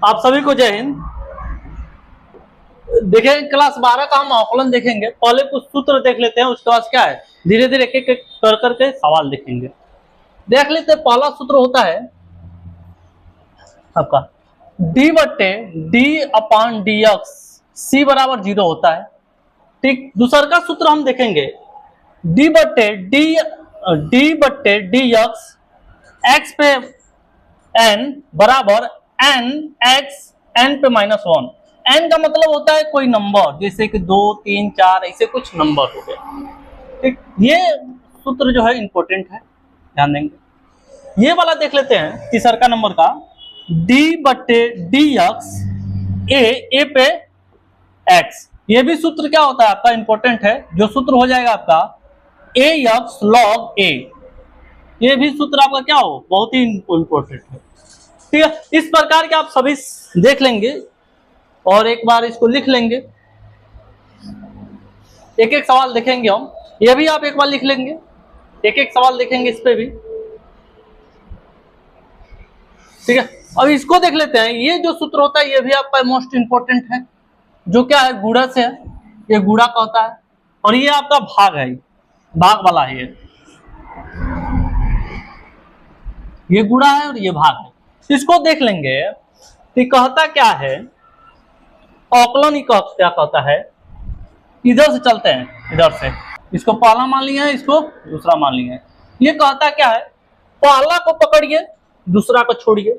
आप सभी को जय हिंद। देखेंगे क्लास 12 का हम आकलन देखेंगे। पहले कुछ सूत्र देख लेते हैं, उसके बाद क्या है धीरे धीरे एक एक कर करके सवाल देखेंगे। देख लेते हैं, पहला सूत्र होता है आपका d/d/dx c बराबर 0 होता है। ठीक, दूसरा का सूत्र हम देखेंगे d/dx x पे n बराबर n x n पे -1। n का मतलब होता है कोई नंबर, जैसे कि 2 3 4 ऐसे कुछ नंबर हो गए। ठीक, ये सूत्र जो है इंपॉर्टेंट है, ध्यान देंगे। ये वाला देख लेते हैं तीसरा का नंबर का d/dx a पे x। ये भी सूत्र क्या होता है आपका, इंपॉर्टेंट है। जो सूत्र हो जाएगा आपका ax log a। ये भी सूत्र आपका क्या हो, बहुत ही इंपॉर्टेंट है। ठीक है, इस प्रकार के आप सभी देख लेंगे और एक बार इसको लिख लेंगे। एक एक सवाल देखेंगे हम, ये भी आप एक बार लिख लेंगे, एक एक सवाल देखेंगे इस पे भी। ठीक है, अब इसको देख लेते हैं। ये जो सूत्र होता है ये भी आपका मोस्ट इंपॉर्टेंट है, जो क्या है गुणा से है। ये गुणा का होता है और ये आपका भाग है, भाग वाला है। ये गुणा है और ये भाग है। इसको देख लेंगे कि कहता क्या है, आकलन ही क्या कहता है। इधर से चलते हैं, इधर से इसको पहला मान लिया है, इसको दूसरा मान लिया है। ये कहता क्या है, पहला को पकड़िए दूसरा को छोड़िए।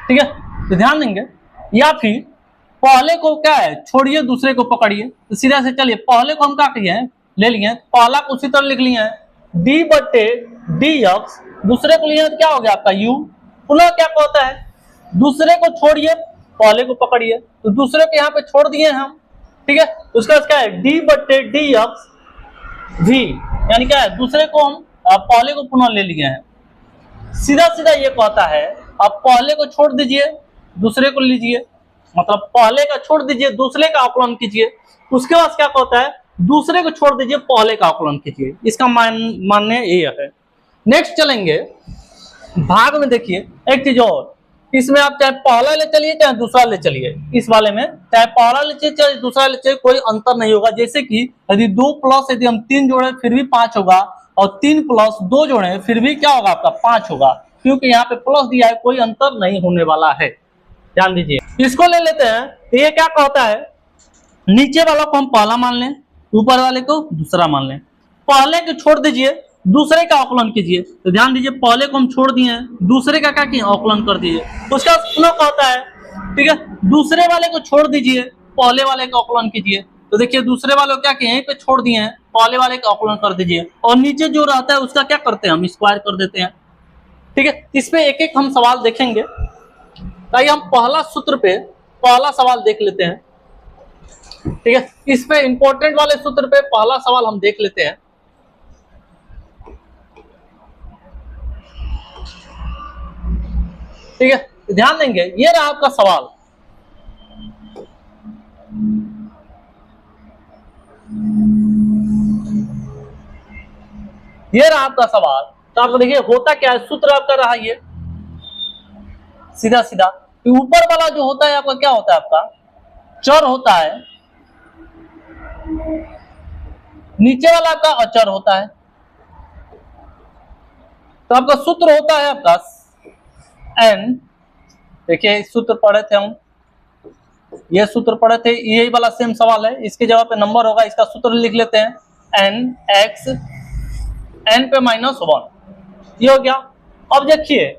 ठीक है, तो ध्यान देंगे। या फिर पहले को क्या है छोड़िए दूसरे को पकड़िए। तो सीधा से चलिए, पहले को हम क्या किए हैं ले लिए, पहला को उसी तरह लिख लिए हैं d/dx। दूसरे को लिए तो क्या हो गया आपका u। पुनः क्या कहता है, दूसरे को छोड़िए पहले को पकड़िए, तो दूसरे को यहाँ पे छोड़ दिए हम। ठीक है, उसका क्या है d/dx v, यानी क्या है दूसरे को हम पहले को पुनः ले लिए हैं। सीधा सीधा ये कहता है आप पहले को छोड़ दीजिए दूसरे को लीजिए, मतलब पहले का छोड़ दीजिए दूसरे का आकलन कीजिए। उसके बाद क्या कहता है, दूसरे को छोड़ दीजिए पहले का आकलन कीजिए। इसका मानने ये है। नेक्स्ट चलेंगे भाग में। देखिए एक चीज और, इसमें आप चाहे पहला ले चलिए चाहे दूसरा ले चलिए, इस वाले में चाहे पहला ले चलिए चाहे दूसरा ले चलिए, कोई अंतर नहीं होगा। जैसे कि यदि 2 प्लस यदि हम 3 जोड़े फिर भी 5 होगा, और 3 + 2 जोड़े फिर भी क्या होगा आपका 5 होगा, क्योंकि यहाँ पे प्लस दिया है, कोई अंतर नहीं होने वाला है। ध्यान दीजिए, इसको ले लेते हैं। ये क्या कहता है, नीचे वाला को हम पहला मान लें, ऊपर वाले को दूसरा मान लें। पहले को छोड़ दीजिए दूसरे का आकलन कीजिए। तो ध्यान दीजिए, पहले को हम छोड़ दिए हैं, दूसरे का क्या किए आकलन कर दीजिए। उसका पुनः कहता है, ठीक है, दूसरे वाले को छोड़ दीजिए पहले वाले का आकलन कीजिए। तो देखिए दूसरे वाले को क्या किए यहीं पे छोड़ दिए हैं, पहले वाले का आकलन कर दीजिए, और नीचे जो रहता है उसका क्या करते हैं हम स्क्वायर कर देते हैं। ठीक है, इसमें एक एक हम सवाल देखेंगे। ताकि हम पहला सूत्र पे पहला सवाल देख लेते हैं। ठीक है, इस पे इंपॉर्टेंट वाले सूत्र पे पहला सवाल हम देख लेते हैं। ठीक है, ध्यान देंगे। ये रहा आपका सवाल। ये रहा आपका सवाल। तो आप देखिए होता क्या है, सूत्र आपका रहा ये सीधा सीधा। ऊपर वाला जो होता है आपका क्या होता है, आपका चर होता है, नीचे वाला आपका अचर होता है। तो आपका सूत्र होता है आपका n। देखिए सूत्र पढ़े थे हम, ये सूत्र पढ़े थे, यही वाला सेम सवाल है। इसके जगह पे नंबर होगा, इसका सूत्र लिख लेते हैं n x n पे -1। ये हो गया। अब देखिए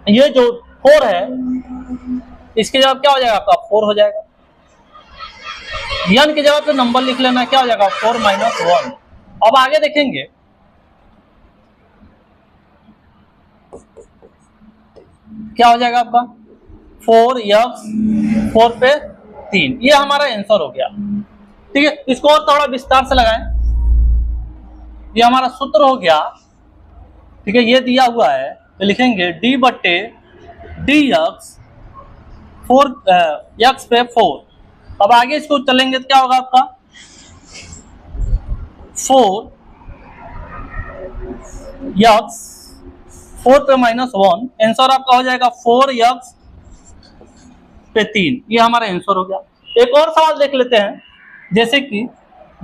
ये जो 4 है, इसके जगह क्या हो जाएगा आपका 4 हो जाएगा। n की जगह पे नंबर लिख लेना, क्या हो जाएगा 4 - 1। अब आगे देखेंगे, क्या हो जाएगा आपका 4x 4 पे 3। ये हमारा आंसर हो गया। ठीक है, इसको और थोड़ा विस्तार से लगाएं। ये हमारा सूत्र हो गया। ठीक है, ये दिया हुआ है तो लिखेंगे d/dx 4 x पे 4। अब आगे इसको चलेंगे तो क्या होगा आपका 4x 4 पे -1। आंसर आपका हो जाएगा 4x पे 3, ये हमारा आंसर हो गया। एक और सवाल देख लेते हैं, जैसे कि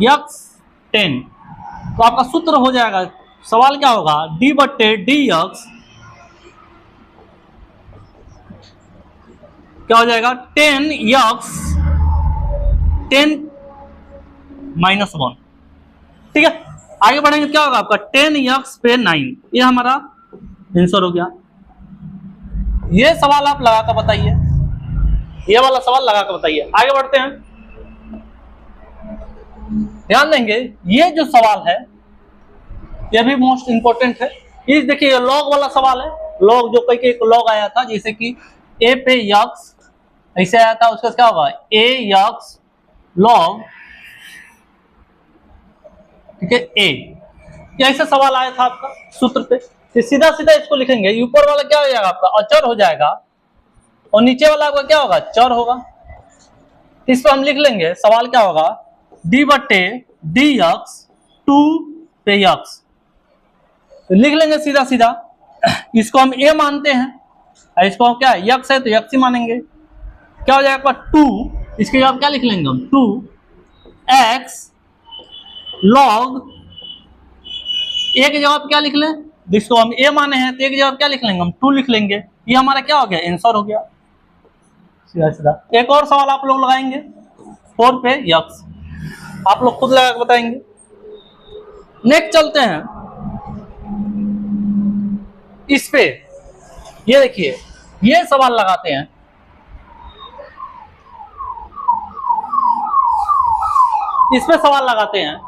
x 10, तो आपका सूत्र हो जाएगा, सवाल क्या होगा, d/dx क्या हो जाएगा, 10x 10-1। ठीक है, आगे बढ़ेंगे, क्या होगा आपका 10x पे 9, ये हमारा आंसर हो गया। ये सवाल आप लगा कर बताइए, ये वाला सवाल लगा कर बताइए। आगे बढ़ते हैं, ध्यान देंगे ये जो सवाल है ये भी मोस्ट इंपोर्टेंट है। ये देखिए लॉग वाला सवाल है, लॉग जो कई लॉग आया था, जैसे कि a पे यक्स ऐसे आया था, उसका क्या होगा a यक्स लॉग, ठीक है a, ये ऐसा सवाल आया था आपका सूत्र पे। तो सीधा सीधा इसको लिखेंगे, ऊपर वाला क्या हो जाएगा आपका अचर हो जाएगा और नीचे वाला आपका क्या होगा चर होगा। इसको हम लिख लेंगे, सवाल क्या होगा d/dx 2 पे यक्स, तो लिख लेंगे सीधा सीधा। इसको हम a मानते हैं, इसको हम क्या यक्स है तो यक्स ही मानेंगे, क्या हो जाएगा 2, इसके जवाब क्या लिख लेंगे हम 2x log a के जवाब क्या लिख लें, जिसको हम a माने हैं तो a के जवाब क्या लिख लेंगे हम 2 लिख लेंगे। ये हमारा क्या हो गया आंसर हो गया सीधा सीधा। एक और सवाल आप लोग लगाएंगे 4 पे यक्स, आप लोग खुद लगा के बताएंगे। नेक्स्ट चलते हैं इस पे, ये देखिए ये सवाल लगाते हैं, इस पे सवाल लगाते हैं,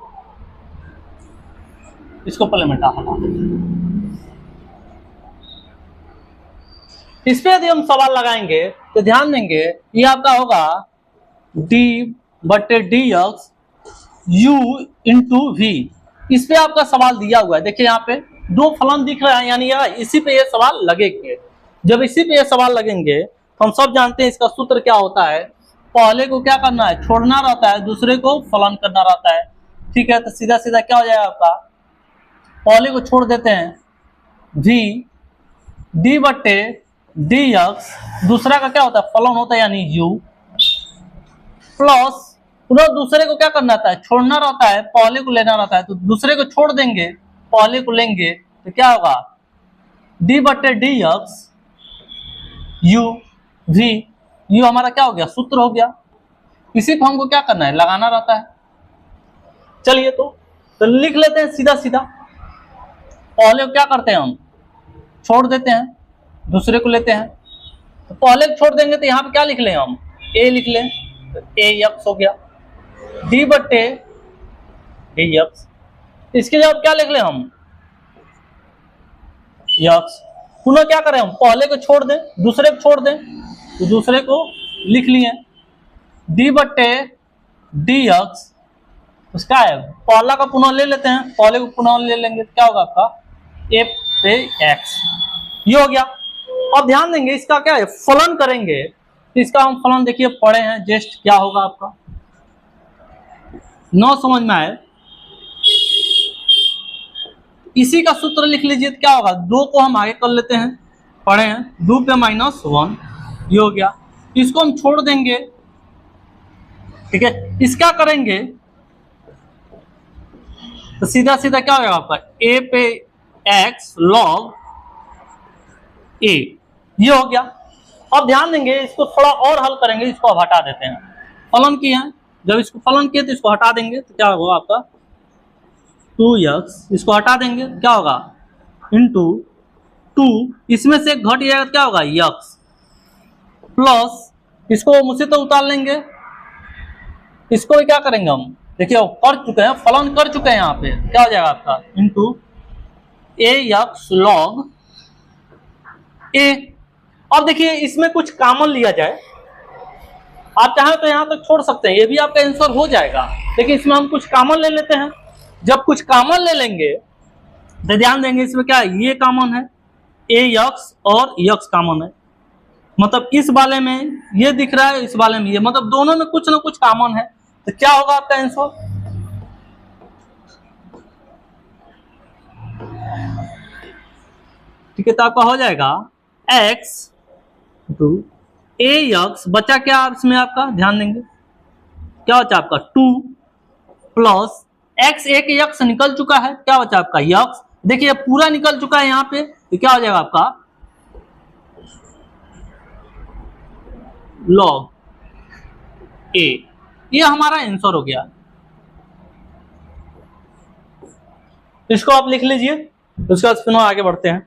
इसको पहले मिटा हटा, इस पे यदि हम सवाल लगाएंगे तो ध्यान देंगे ये आपका होगा d/dx u इंटू वी। इस पे आपका सवाल दिया हुआ है, देखिए यहाँ पे दो फलन दिख रहा है, यानी इसी पे ये सवाल लगेंगे। जब इसी पे ये सवाल लगेंगे तो हम सब जानते हैं इसका सूत्र क्या होता है, पहले को क्या करना है छोड़ना रहता है, दूसरे को फलन करना रहता है। ठीक है, तो सीधा सीधा क्या हो जाएगा आपका, पहले को छोड़ देते हैं v d/dx, दूसरा का क्या होता है फलन होता है यानी u, प्लस पुनः दूसरे को क्या करना रहता है छोड़ना रहता है, पहले को लेना रहता है, तो दूसरे को छोड़ देंगे पहले को लेंगे तो क्या होगा d/dx u v, u हमारा क्या हो गया सूत्र हो गया। इसी को हमको क्या करना है लगाना रहता है। चलिए तो लिख लेते हैं सीधा सीधा, पहले को क्या करते हैं हम छोड़ देते हैं, दूसरे को लेते हैं, तो पहले को छोड़ देंगे तो यहाँ पे क्या लिख लें हम a लिख लें, तो a यक्स हो गया d/dx, इसके जवाब क्या लिख लें हम यक्स। पुनः क्या करें हम पहले को छोड़ दें दूसरे को छोड़ दें, तो दूसरे को लिख लिए d/dx, उसका है पहला का पुनः ले लेते हैं, पहले को पुनः ले लेंगे तो क्या होगा आपका a पे x, ये हो गया। अब ध्यान देंगे इसका क्या है फलन करेंगे, इसका हम फलन देखिए पढ़े हैं जस्ट, क्या होगा आपका न समझ में आए इसी का सूत्र लिख लीजिए, क्या होगा 2 को हम आगे कर लेते हैं, पढ़े हैं 2 पे -1, ये हो गया। इसको हम छोड़ देंगे, ठीक है, इसका करेंगे तो सीधा सीधा क्या होगा आपका a पे x log a, ये हो गया। अब ध्यान देंगे इसको थोड़ा और हल करेंगे, इसको अब हटा देते हैं, फलन किए हैं, जब इसको फलन किए तो इसको हटा देंगे तो क्या होगा आपका 2x, इसको हटा देंगे क्या होगा इंटू 2, इसमें से घट जाएगा क्या होगा यक्स, प्लस इसको मुझसे तो उतार लेंगे, इसको भी क्या करेंगे हम देखिए कर चुके हैं फलन कर चुके हैं, यहाँ पे क्या हो जाएगा आपका into a x log a। अब देखिए इसमें कुछ कॉमन लिया जाए, आप चाहें तो यहां तक छोड़ सकते हैं, ये भी आपका आंसर हो जाएगा, लेकिन इसमें हम कुछ कॉमन ले लेते हैं। जब कुछ कॉमन ले लेंगे तो ध्यान देंगे इसमें क्या है ये कॉमन है a यक्स और यक्स कॉमन है, मतलब इस वाले में ये दिख रहा है, इस वाले में ये, मतलब दोनों में कुछ ना कुछ कॉमन है, तो क्या होगा आपका आंसर ठीक है, तो आपका हो जाएगा x टू ए यक्स बचा क्या इसमें आपका, ध्यान देंगे क्या बचा आपका 2 प्लस एक्स, एक यक्स निकल चुका है, क्या बचा आपका यक्स, देखिए पूरा निकल चुका है यहाँ पे, तो क्या हो जाएगा आपका लॉग ए। ये हमारा आंसर हो गया, इसको आप लिख लीजिए। उसके बाद फिर आगे बढ़ते हैं।